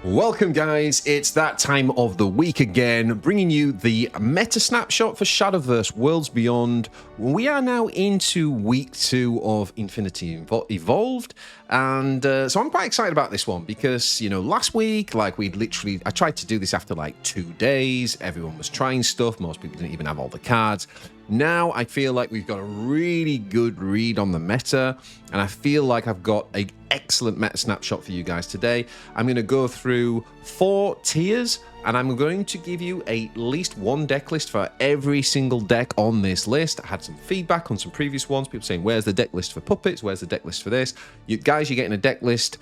Welcome guys, it's that time of the week again, bringing you the Meta Snapshot for Shadowverse Worlds Beyond. We are now into week 2 of Infinity Evolved, and so I'm quite excited about this one because, you know, last week, I tried to do this after like 2 days, everyone was trying stuff, most people didn't even have all the cards. Now I feel like we've got a really good read on the meta, and I feel like I've got an excellent meta snapshot for you guys today. I'm going to go through 4 tiers, and I'm going to give you at least one deck list for every single deck on this list. I had some feedback on some previous ones, people saying, where's the deck list for puppets? Where's the deck list for this? You guys, you're getting a deck list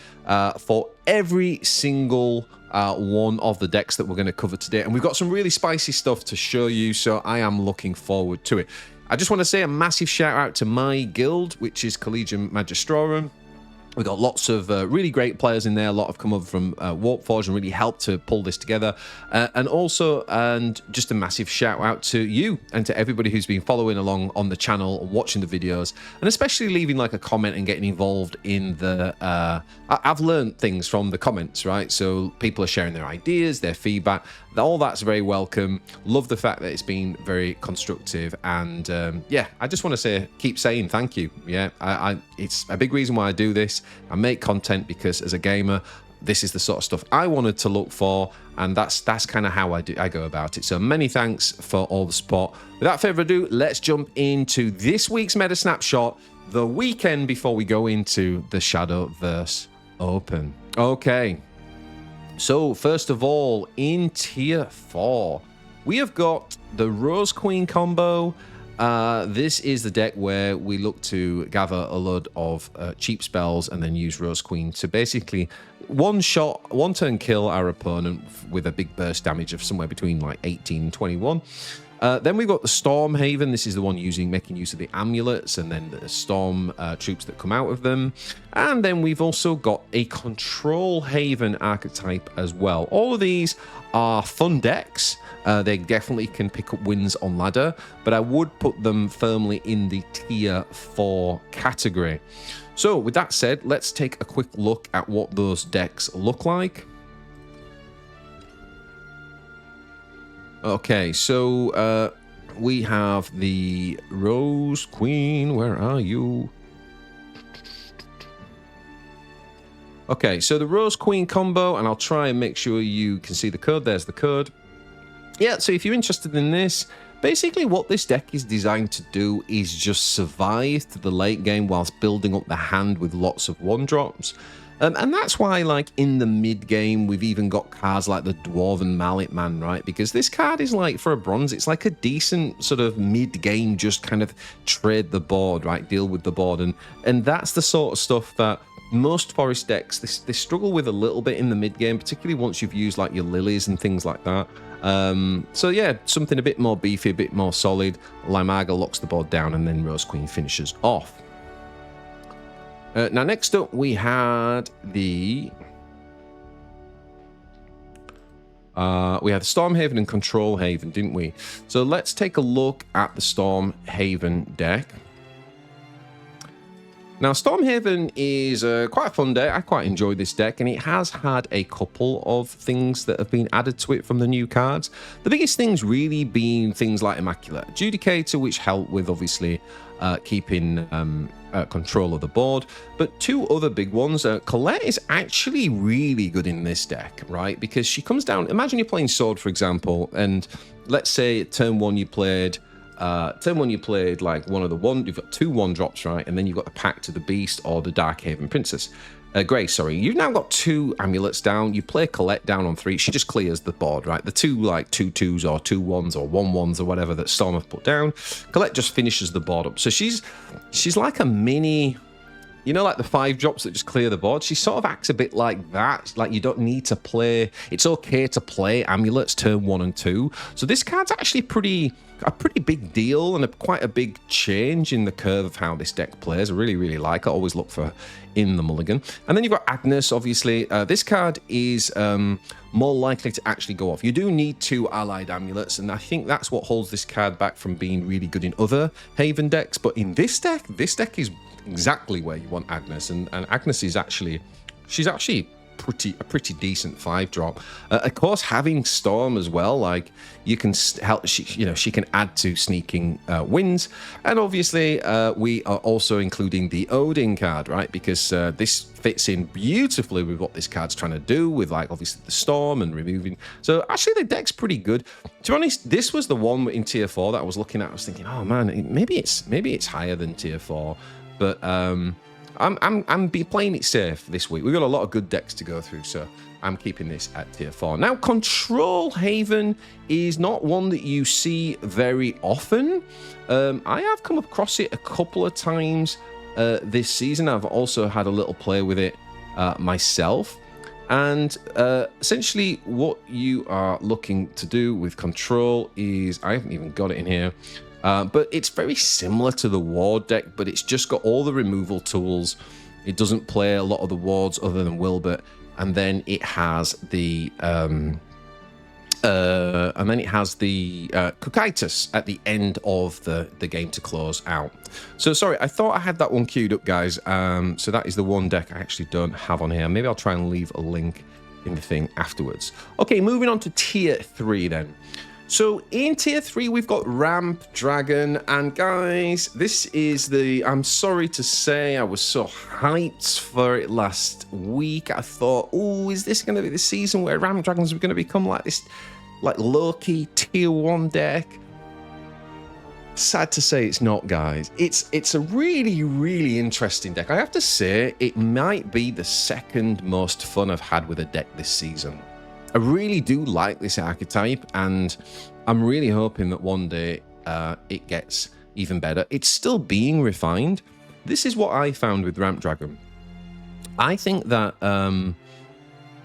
for every single one of the decks that we're going to cover today, and we've got some really spicy stuff to show you, so I am looking forward to it. I just want to say a massive shout out to my guild, which is Collegium Magistrorum. We've got lots of really great players in there. A lot have come over from Warpforge and really helped to pull this together. And just a massive shout out to you and to everybody who's been following along on the channel, watching the videos, and especially leaving like a comment and getting involved in the... I've learned things from the comments, right? So people are sharing their ideas, their feedback. All that's very welcome. Love the fact that it's been very constructive, and yeah, I just want to say, keep saying thank you. Yeah, it's a big reason why I do this. I make content because as a gamer, this is the sort of stuff I wanted to look for, and that's kind of how I go about it. So many thanks for all the support. Without further ado, let's jump into this week's Meta Snapshot, the weekend before we go into the Shadowverse Open. Okay. So first of all, in tier 4, we have got the Rose Queen combo. This is the deck where we look to gather a load of cheap spells and then use Rose Queen to basically one turn kill our opponent with a big burst damage of somewhere between like 18 and 21. Then we've got the Storm Haven. This is the one making use of the amulets and then the storm troops that come out of them. And then we've also got a Control Haven archetype as well. All of these are fun decks. They definitely can pick up wins on ladder, but I would put them firmly in the tier 4 category. So with that said, let's take a quick look at what those decks look like. Okay, so we have the Rose Queen. Where are you? Okay, so the Rose Queen combo, and I'll try and make sure you can see the code. There's the code. Yeah, so if you're interested in this, basically what this deck is designed to do is just survive to the late game whilst building up the hand with lots of 1-drops. And that's why, like, in the mid-game, we've even got cards like the Dwarven Mallet Man, right? Because this card is, like, for a bronze, it's like a decent sort of mid-game, just kind of trade the board, right? Deal with the board. And that's the sort of stuff that most Forest decks, they struggle with a little bit in the mid-game, particularly once you've used, like, your Lilies and things like that. So, yeah, something a bit more beefy, a bit more solid. Limaga locks the board down, and then Rose Queen finishes off. Now, next up, we had the Storm Haven and Control Haven, didn't we? So let's take a look at the Storm Haven deck. Now, Storm Haven is quite a fun deck. I quite enjoyed this deck, and it has had a couple of things that have been added to it from the new cards. The biggest things really being things like Immaculate Adjudicator, which help with, obviously, keeping control of the board. But 2 other big ones. Colette is actually really good in this deck, right? Because she comes down... Imagine you're playing Sword, for example, and let's say turn 1 you played... like one of the you've got 2 1-drops, right? And then you've got the Pact of the Beast or the Darkhaven Princess. Grace, sorry. You've now got 2 amulets down. You play Colette down on 3. She just clears the board, right? The 2 like 2/2s or 2/1s or 1/1s or whatever that Storm have put down. Colette just finishes the board up. So she's like a mini... You know, like the 5-drops that just clear the board? She sort of acts a bit like that. Like, you don't need to play... It's okay to play amulets turn 1 and 2. So this card's actually a pretty big deal and quite a big change in the curve of how this deck plays. I really, really like it. I always look for in the mulligan. And then you've got Agnes, obviously. This card is more likely to actually go off. You do need 2 allied amulets, and I think that's what holds this card back from being really good in other Haven decks. But in this deck is exactly where you want Agnes, and Agnes is actually... She's actually pretty decent 5-drop. Of course, having Storm as well, like you can help. She can add to sneaking wins, and obviously we are also including the Odin card, right? Because this fits in beautifully with what this card's trying to do, with like obviously the Storm and removing. So actually, the deck's pretty good. To be honest, this was the one in tier 4 that I was looking at. I was thinking, oh man, maybe it's higher than tier 4, but I'm playing it safe this week. We've got a lot of good decks to go through, so I'm keeping this at tier 4. Now, Control Haven is not one that you see very often. I have come across it a couple of times this season. I've also had a little play with it myself. And essentially what you are looking to do with Control is, I haven't even got it in here, but it's very similar to the Ward deck, but it's just got all the removal tools. It doesn't play a lot of the wards other than Wilbert, and then it has the Cocytus at the end of the game to close out. So sorry, I thought I had that one queued up, guys. So that is the one deck I actually don't have on here. Maybe I'll try and leave a link in the thing afterwards. Okay, moving on to tier 3 then. So in tier 3, we've got Ramp Dragon, and guys, this is I'm sorry to say, I was so hyped for it last week. I thought, oh, is this going to be the season where Ramp Dragons are going to become like this, like low-key tier 1 deck? Sad to say it's not, guys. It's a really, really interesting deck. I have to say, it might be the second most fun I've had with a deck this season. I really do like this archetype, and I'm really hoping that one day it gets even better. It's still being refined. This is what I found with Ramp Dragon. I think that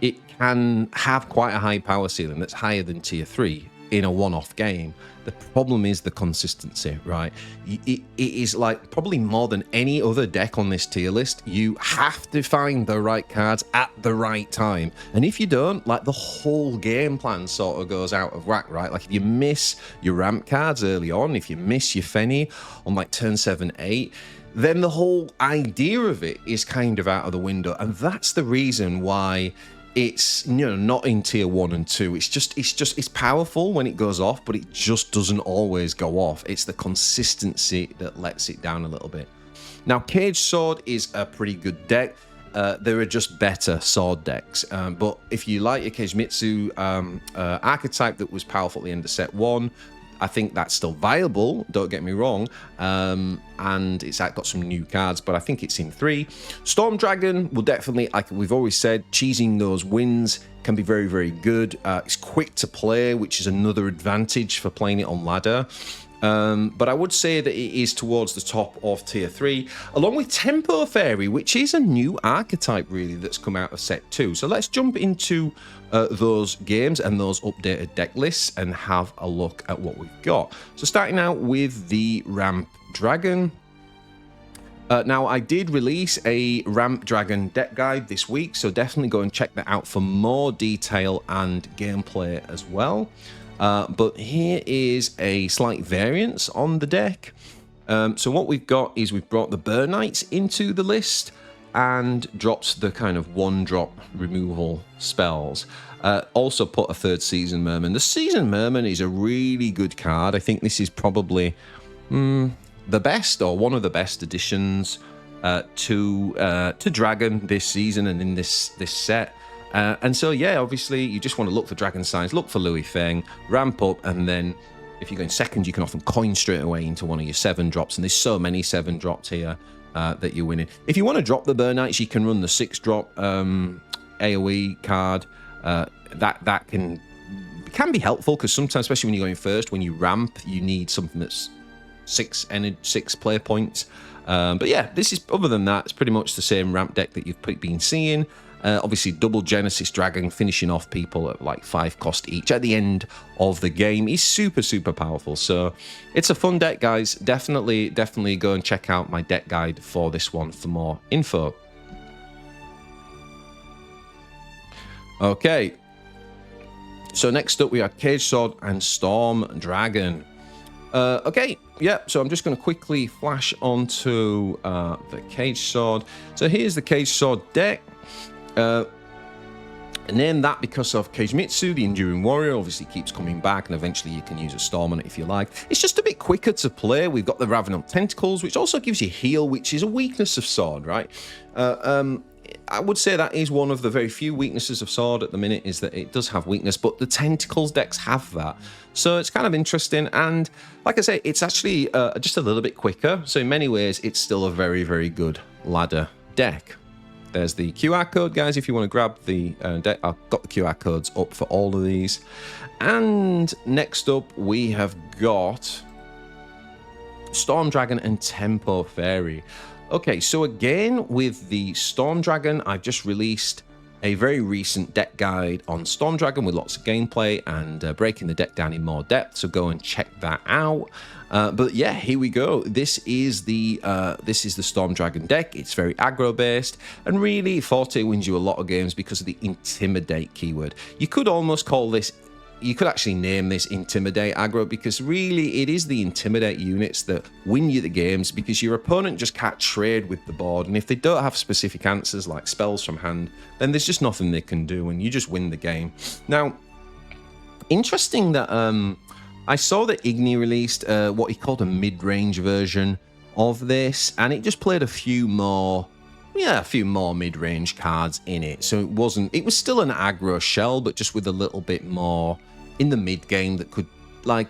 it can have quite a high power ceiling that's higher than tier 3 in a one-off game. The problem is the consistency, right? It is like probably more than any other deck on this tier list. You have to find the right cards at the right time. And if you don't, like the whole game plan sort of goes out of whack, right? Like if you miss your ramp cards early on, if you miss your Fenny on like turn 7, 8, then the whole idea of it is kind of out of the window. And that's the reason why it's, you know, not in tier 1 and 2. It's powerful when it goes off, but it just doesn't always go off. It's the consistency that lets it down a little bit. Now, Cage Sword is a pretty good deck. There are just better sword decks. But if you like your Keijimitsu archetype that was powerful at the end of set 1, I think that's still viable, don't get me wrong, and it's got some new cards, but I think it's in 3. Storm Dragon will definitely, like we've always said, cheesing those wins can be very, very good. It's quick to play, which is another advantage for playing it on ladder. But I would say that it is towards the top of tier 3, along with Tempo Fairy, which is a new archetype really that's come out of set 2. So let's jump into those games and those updated deck lists and have a look at what we've got. So starting out with the Ramp Dragon. Now, I did release a Ramp Dragon deck guide this week, so definitely go and check that out for more detail and gameplay as well. But here is a slight variance on the deck. So what we've got is we've brought the Burn Knights into the list and dropped the kind of 1-drop removal spells. Also put a 3rd Season Merman. The Season Merman is a really good card. I think this is probably the best, or one of the best additions to Dragon this season and in this set. And so, yeah, obviously, you just want to look for Dragon Signs, look for Louis Feng, ramp up, and then if you go in second, you can often coin straight away into one of your 7-drops, and there's so many 7-drops here that you're winning. If you want to drop the Burn Knights, you can run the 6-drop AoE card. That can be helpful, because sometimes, especially when you're going first, when you ramp, you need something that's 6 player points. But yeah, this is, other than that, it's pretty much the same ramp deck that you've been seeing. Obviously, double Genesis Dragon finishing off people at like 5 cost each at the end of the game is super, super powerful. So it's a fun deck, guys. Definitely go and check out my deck guide for this one for more info. Okay. So next up, we have Cage Sword and Storm Dragon. Okay, yeah, so I'm just going to quickly flash onto the Cage Sword. So here's the Cage Sword deck. I named that because of Keijimitsu, the Enduring Warrior, obviously keeps coming back, and eventually you can use a Storm on it if you like. It's just a bit quicker to play. We've got the Ravenant Tentacles, which also gives you heal, which is a weakness of Sword, right? I would say that is one of the very few weaknesses of Sword at the minute, is that it does have weakness, but the Tentacles decks have that. So it's kind of interesting, and like I say, it's actually just a little bit quicker. So in many ways, it's still a very, very good ladder deck. There's the QR code, guys, if you want to grab the deck. I've got the QR codes up for all of these. And next up, we have got Storm Dragon and Tempo Fairy. Okay, so again, with the Storm Dragon, I've just released a very recent deck guide on Storm Dragon with lots of gameplay and breaking the deck down in more depth, so go and check that out. But yeah, here we go. This is the Storm Dragon deck. It's very aggro based, and really Forte wins you a lot of games because of the Intimidate keyword. You could almost call this, you could actually name this Intimidate aggro, because really it is the Intimidate units that win you the games, because your opponent just can't trade with the board, and if they don't have specific answers like spells from hand, then there's just nothing they can do, and you just win the game. Now, interesting that I saw that Igni released what he called a mid-range version of this, and it just played a few more mid-range cards in it. So it was still an aggro shell, but just with a little bit more in the mid-game that could, like,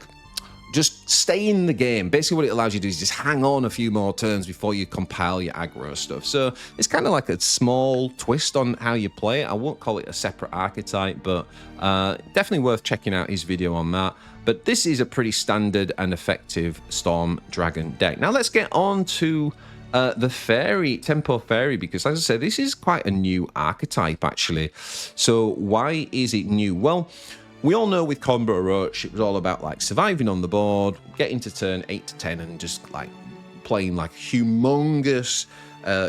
just stay in the game. Basically what it allows you to do is just hang on a few more turns before you compile your aggro stuff. So it's kind of like a small twist on how you play it. I won't call it a separate archetype, but definitely worth checking out his video on that. But this is a pretty standard and effective Storm Dragon deck. Now let's get on to the Fairy, Tempo Fairy, because as I said, this is quite a new archetype actually. So why is it new? Well, we all know with Combo Roach, it was all about like surviving on the board, getting to turn 8 to 10 and just like playing like humongous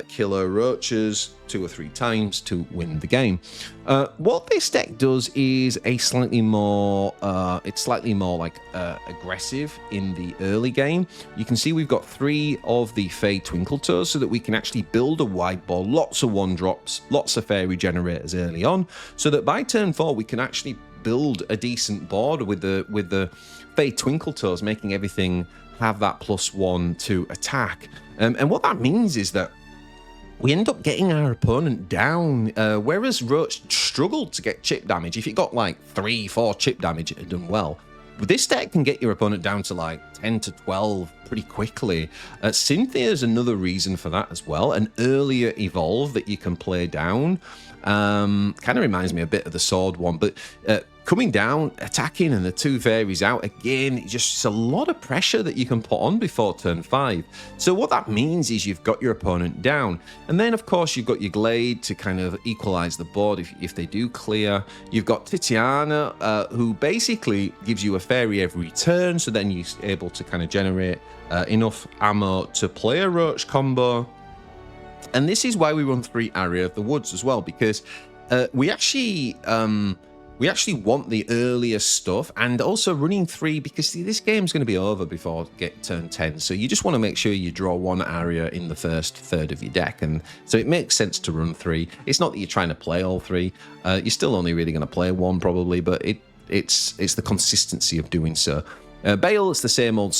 killer roaches 2 or 3 times to win the game. What this deck does is a slightly more, aggressive in the early game. You can see we've got 3 of the Fey Twinkle Toes so that we can actually build a wide board, lots of 1-drops, lots of fairy generators early on, so that by turn 4 we can actually build a decent board with the Fey Twinkle Toes, making everything have that +1 to attack. And what that means is that we end up getting our opponent down, whereas Roach struggled to get chip damage. If it got like 3-4 chip damage, it had done well. But this deck can get your opponent down to like 10 to 12 pretty quickly. Cynthia is another reason for that as well. An earlier evolve that you can play down. Kind of reminds me a bit of the Sword one, but coming down, attacking, and the 2 fairies out again, it's a lot of pressure that you can put on before turn 5. So what that means is you've got your opponent down, and then of course you've got your Glade to kind of equalize the board if they do clear. You've got Titiana, who basically gives you a fairy every turn, so then you're able to kind of generate enough ammo to play a Roach combo. And this is why we run 3 Area of the Woods as well, because we actually want the earlier stuff, and also running 3 because this game's going to be over before turn 10. So you just want to make sure you draw 1 area in the first third of your deck, and so it makes sense to run 3. It's not that you're trying to play all 3. You're still only really going to play 1 probably, but it's the consistency of doing so. Bale, it's the same old,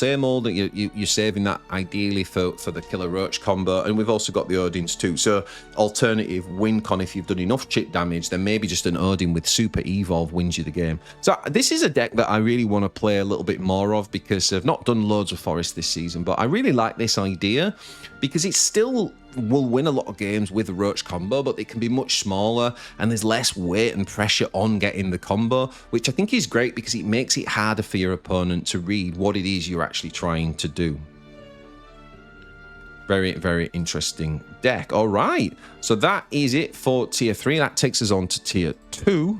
that you're saving that ideally for the Killer Roach combo, and we've also got the Odins too. So alternative win con, if you've done enough chip damage, then maybe just an Odin with Super Evolve wins you the game. So this is a deck that I really want to play a little bit more of, because I've not done loads of Forest this season, but I really like this idea because it still will win a lot of games with a Roach combo, but it can be much smaller and there's less weight and pressure on getting the combo, which I think is great because it makes it harder for your opponent to read what it is you're actually trying to do. Very, very interesting deck. All right, so that is it for Tier 3. That takes us on to Tier 2.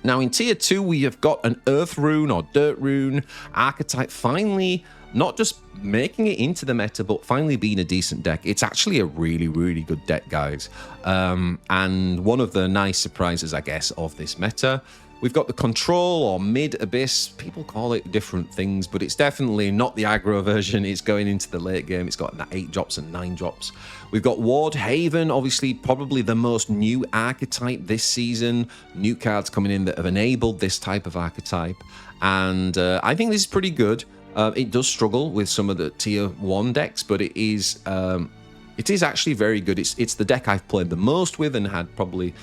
Now in Tier 2, we have got an Earth Rune or Dirt Rune archetype finally not just making it into the meta, but finally being a decent deck. It's actually a really, really good deck, guys. And one of the nice surprises, I guess, of this meta. We've got the Control or Mid Abyss. People call it different things, but it's definitely not the aggro version. It's going into the late game. It's got 8 drops and 9 drops. We've got Ward Haven, obviously probably the most new archetype this season. New cards coming in that have enabled this type of archetype. And I think this is pretty good. It does struggle with some of the tier 1 decks, but it is actually very good. It's the deck I've played the most with and had probably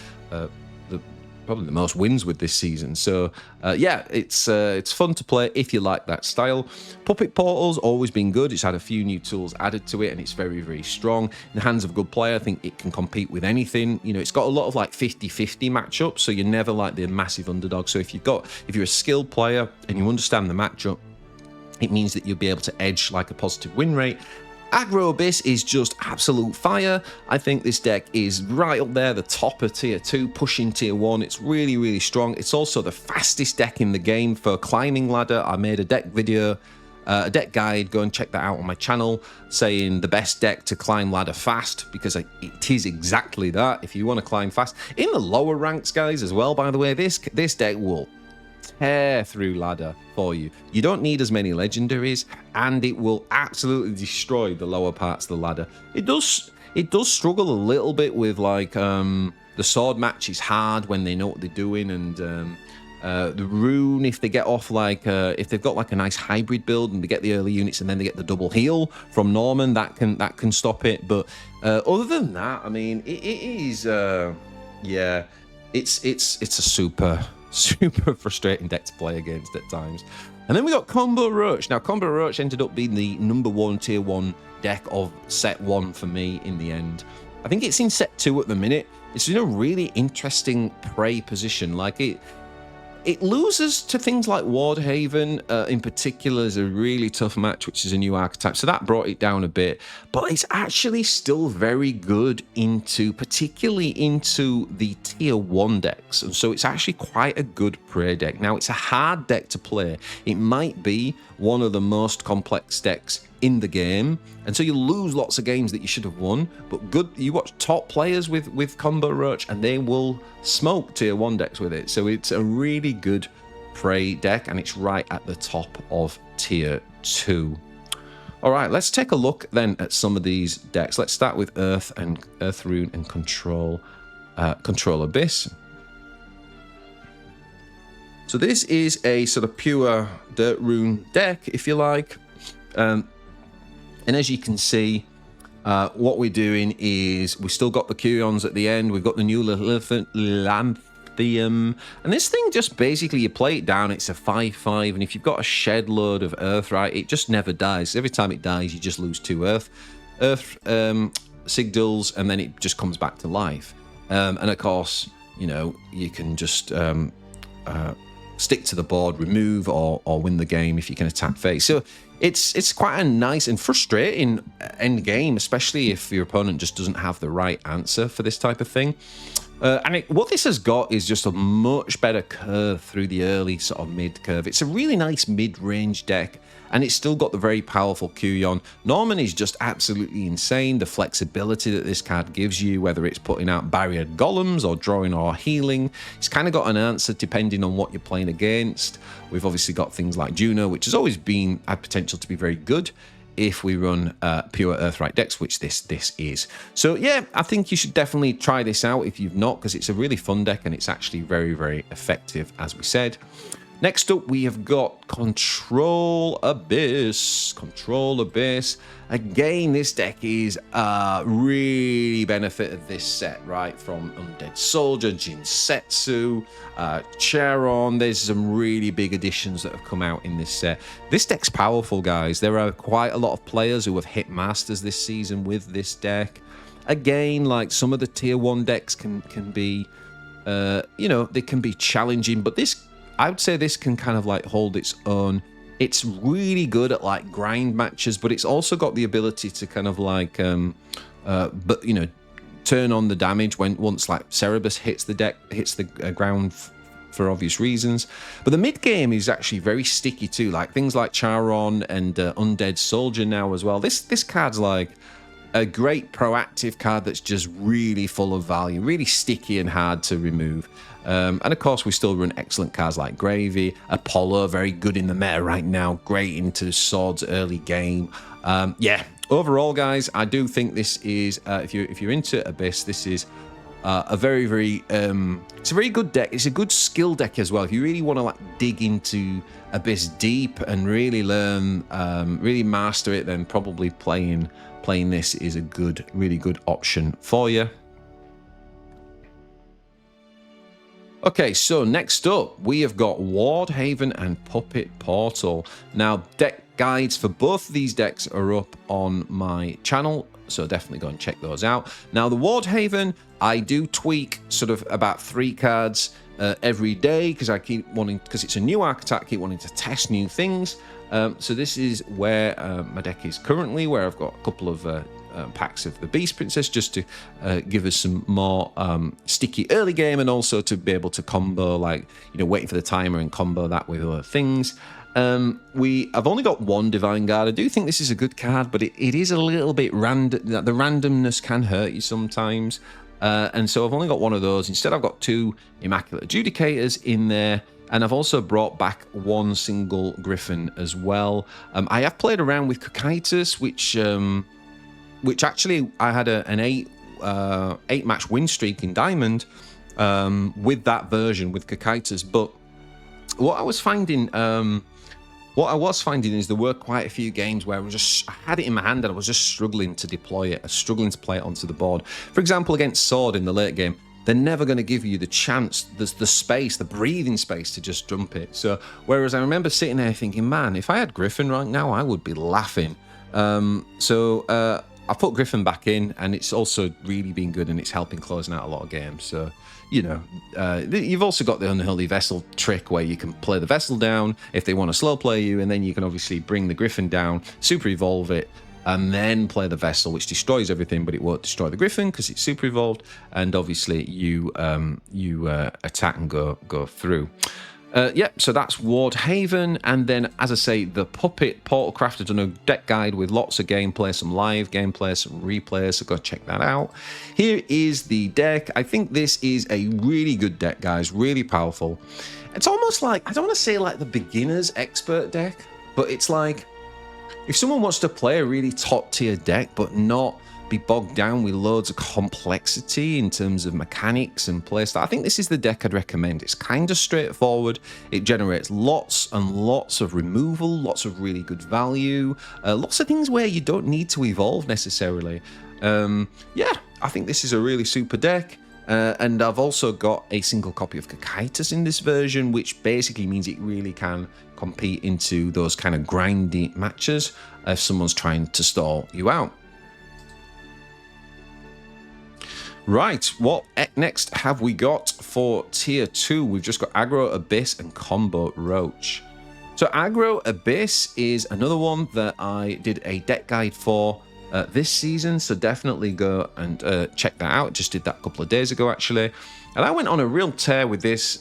the most wins with this season. So yeah, it's fun to play if you like that style. Puppet Portal's always been good. It's had a few new tools added to it, and it's very, very strong. In the hands of a good player, I think it can compete with anything. You know, it's got a lot of like 50-50 matchups, so you're never like the massive underdog. So if you're a skilled player and you understand the matchup, it means that you'll be able to edge like a positive win rate. Aggro Abyss is just absolute fire. I think this deck is right up there, the top of tier 2, pushing tier 1. It's really, really strong. It's also the fastest deck in the game for climbing ladder. I made a deck video, a deck guide. Go and check that out on my channel, saying the best deck to climb ladder fast, because it is exactly that. If you want to climb fast. In the lower ranks, guys, as well, by the way, this deck will tear through ladder for you. You don't need as many legendaries, and it will absolutely destroy the lower parts of the ladder. It does struggle a little bit with like the sword match is hard when they know what they're doing, and the rune, if they get off like if they've got like a nice hybrid build and they get the early units and then they get the double heal from Norman, that can stop it. But other than that, I mean, it is yeah, it's a super frustrating deck to play against at times. And then we got Combo Roach. Now, Combo Roach ended up being the #1 tier 1 deck of set 1 for me in the end. I think it's in set 2 at the minute. It's in a really interesting prey position. Like it loses to things like Ward Haven in particular is a really tough match, which is a new archetype. So that brought it down a bit, but it's actually still very good particularly into the tier 1 decks. And so it's actually quite a good prey deck. Now, it's a hard deck to play. It might be one of the most complex decks in the game, and so you lose lots of games that you should have won. But good, you watch top players with Combo Roach and they will smoke tier 1 decks with it. So it's a really good prey deck, and it's right at the top of tier 2. All right, let's take a look then at some of these decks. Let's start with Earth Rune and Control Abyss. So this is a sort of pure Dirt Rune deck, if you like. And as you can see, what we're doing is we still got the Curions at the end. We've got the new Lanthium. And this thing just basically, you play it down, it's a 5/5. And if you've got a shed load of Earth, right, it just never dies. Every time it dies, you just lose 2 Earth Sigils, and then it just comes back to life. And of course, you know, you can just stick to the board, remove, or win the game if you can attack face. So it's quite a nice and frustrating end game, especially if your opponent just doesn't have the right answer for this type of thing. What this has got is just a much better curve through the early sort of mid curve. It's a really nice mid-range deck, and it's still got the very powerful Curion. Norman is just absolutely insane. The flexibility that this card gives you, whether it's putting out barrier golems or drawing or healing, it's kind of got an answer depending on what you're playing against. We've obviously got things like Juno, which has always had potential to be very good if we run pure Earthright decks, which this is. So yeah, I think you should definitely try this out if you've not, because it's a really fun deck and it's actually very, very effective, as we said. Next up, we have got Control Abyss. Control Abyss. Again, this deck is really benefited this set, right? From Undead Soldier, Jinsetsu, Charon. There's some really big additions that have come out in this set. This deck's powerful, guys. There are quite a lot of players who have hit masters this season with this deck. Again, like some of the tier 1 decks can be, you know, they can be challenging, but I would say this can kind of like hold its own. It's really good at like grind matches, but it's also got the ability to kind of like, but you know, turn on the damage once like Cerebus hits the ground for obvious reasons. But the mid game is actually very sticky too, like things like Charon and Undead Soldier now as well. This card's like a great proactive card that's just really full of value, really sticky and hard to remove. And of course, we still run excellent cards like Gravy, Apollo, very good in the meta right now, great into swords early game. Yeah, overall, guys, I do think this is, if you're into Abyss, this is a very, very, it's a very good deck. It's a good skill deck as well. If you really want to like dig into Abyss deep and really learn, really master it, then probably playing this is a good, really good option for you. Okay, so next up, we have got Wardhaven and Puppet Portal. Now, deck guides for both of these decks are up on my channel, so definitely go and check those out. Now, the Wardhaven, I do tweak sort of about 3 cards every day because I keep wanting, because it's a new archetype, I keep wanting to test new things. So this is where my deck is currently, where I've got a couple of packs of the Beast Princess just to give us some more sticky early game, and also to be able to combo, like, you know, waiting for the timer and combo that with other things. I've only got 1 Divine Guard. I do think this is a good card, but it is a little bit random. The randomness can hurt you sometimes. And so I've only got 1 of those. Instead, I've got 2 Immaculate Adjudicators in there. And I've also brought back 1 single Griffin as well. I have played around with Cocytus, which actually I had an 8-match win streak in Diamond with that version with Cocytus. But what I was finding is there were quite a few games where I had it in my hand and I was just struggling to deploy it, struggling to play it onto the board. For example, against Sword in the late game, they're never going to give you the chance, the space, the breathing space to just dump it. So, whereas I remember sitting there thinking, man, if I had Griffin right now, I would be laughing. I put Griffin back in, and it's also really been good, and it's helping closing out a lot of games. So, you know, you've also got the Unholy Vessel trick where you can play the Vessel down if they want to slow play you, and then you can obviously bring the Griffin down, super evolve it, and then play the Vessel, which destroys everything, but it won't destroy the Griffin because it's super evolved, and obviously you attack and go through. So that's Wardhaven, and then, as I say, the Puppet Portal Crafted on a deck guide with lots of gameplay, some live gameplay, some replays, so go check that out. Here is the deck. I think this is a really good deck, guys, really powerful. It's almost like, I don't want to say like the beginner's expert deck, but it's like, if someone wants to play a really top-tier deck, but not be bogged down with loads of complexity in terms of mechanics and playstyle, I think this is the deck I'd recommend. It's kind of straightforward. It generates lots and lots of removal, lots of really good value, lots of things where you don't need to evolve necessarily. Yeah, I think this is a really super deck. And I've also got a single copy of Cocytus in this version, which basically means it really can compete into those kind of grindy matches if someone's trying to stall you out. Right, what next have we got for Tier 2? We've just got Aggro Abyss and Combo Roach. So Aggro Abyss is another one that I did a deck guide for this season, so definitely go and check that out. Just did that a couple of days ago, actually. And I went on a real tear with this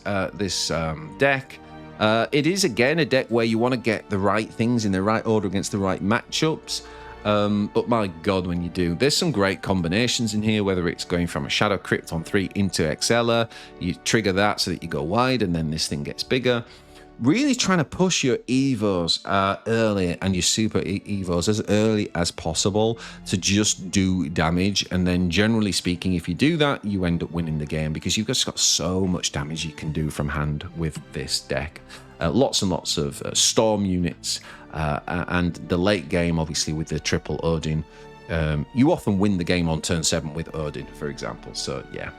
deck. It is, again, a deck where you want to get the right things in the right order against the right matchups. But my god, when you do, there's some great combinations in here, whether it's going from a Shadow Crypt on 3 into Exceller, you trigger that so that you go wide and then this thing gets bigger. Really trying to push your Evos early and your Super Evos as early as possible to just do damage. And then generally speaking, if you do that, you end up winning the game because you've just got so much damage you can do from hand with this deck. Lots and lots of Storm units. And the late game, obviously, with the triple Odin, you often win the game on turn 7 with Odin, for example. So, yeah.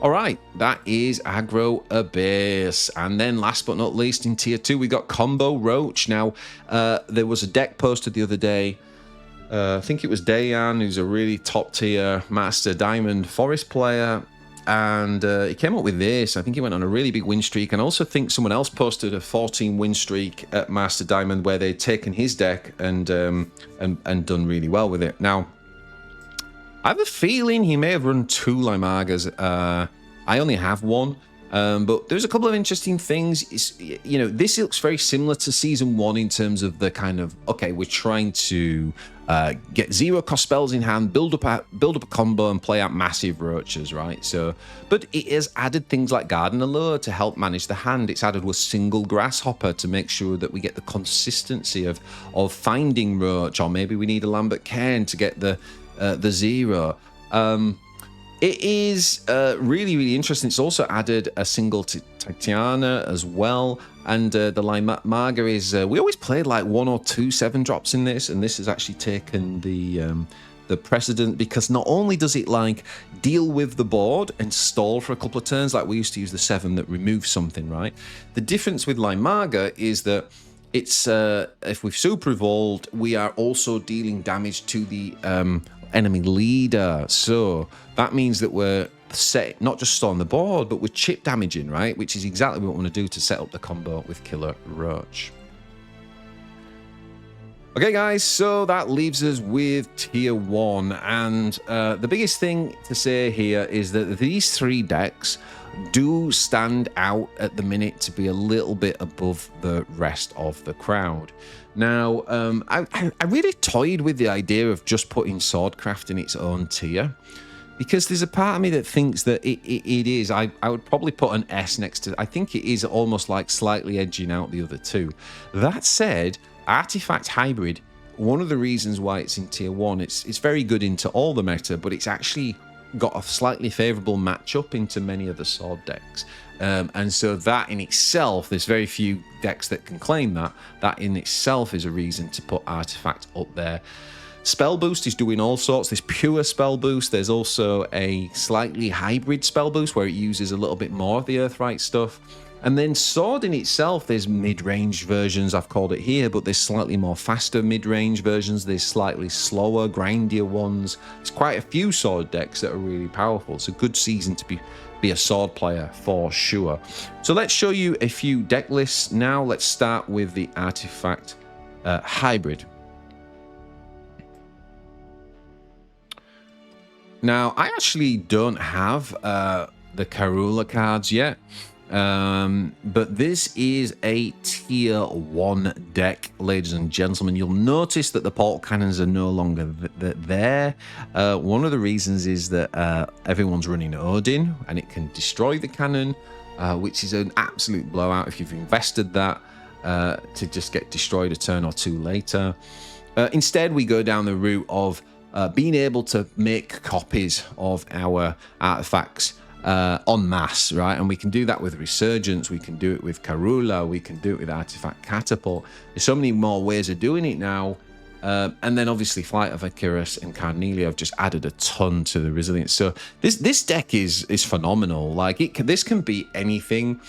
All right, that is Aggro Abyss. And then last but not least, in Tier 2, we got Combo Roach. Now, there was a deck posted the other day. I think it was Dayan, who's a really top-tier Master Diamond Forest player. And he came up with this. I think he went on a really big win streak. And I also think someone else posted a 14 win streak at Master Diamond where they'd taken his deck and done really well with it. Now, I have a feeling he may have run 2 Limagas. I only have 1. But there's a couple of interesting things. This looks very similar to Season 1 in terms of the kind of, okay, we're trying to get zero-cost spells in hand, build up a combo, and play out massive roaches, right? So, but it has added things like Gardener Lure to help manage the hand. It's added a single Grasshopper to make sure that we get the consistency of finding roach, or maybe we need a Lambert Cairn to get the zero. It is really, really interesting. It's also added a single Titania as well. And the Limaga is... we always played like 1 or 2 7-drops in this. And this has actually taken the precedent, because not only does it like deal with the board and stall for a couple of turns, like we used to use the 7 that removes something, right? The difference with Limaga is that it's... if we've super evolved, we are also dealing damage to the... enemy leader. So that means that we're set, not just on the board, but we're chip damaging, right? Which is exactly what we want to do to set up the combo with Killer Roach. Okay, guys, so that leaves us with Tier 1. And the biggest thing to say here is that these 3 decks do stand out at the minute to be a little bit above the rest of the crowd. Now, I really toyed with the idea of just putting Swordcraft in its own tier, because there's a part of me that thinks that it is. I would probably put an S next to... I think it is almost like slightly edging out the other 2. That said, Artifact Hybrid, one of the reasons why it's in Tier 1, it's very good into all the meta, but it's actually got a slightly favorable matchup into many of the sword decks. And so that in itself, there's very few decks that can claim that. That in itself is a reason to put Artifact up there. Spell Boost is doing all sorts. There's pure Spell Boost. There's also a slightly hybrid Spell Boost where it uses a little bit more of the Earthright stuff. And then Sword in itself, there's mid-range versions, I've called it here, but there's slightly more faster mid-range versions. There's slightly slower, grindier ones. There's quite a few Sword decks that are really powerful. It's a good season to be a Sword player for sure. So let's show you a few deck lists now. Let's start with the Artifact Hybrid. Now, I actually don't have the Karula cards yet. But this is a Tier 1 deck, ladies and gentlemen. You'll notice that the portal cannons are no longer there. One of the reasons is that everyone's running Odin, and it can destroy the cannon, which is an absolute blowout if you've invested that to just get destroyed a turn or 2 later. Instead, we go down the route of being able to make copies of our artifacts en masse, right? And we can do that with Resurgence, we can do it with Karula, we can do it with Artifact Catapult. There's so many more ways of doing it now. And then obviously Flight of Icarus and Carnelia have just added a ton to the resilience. So this deck is phenomenal. Like this can beat anything.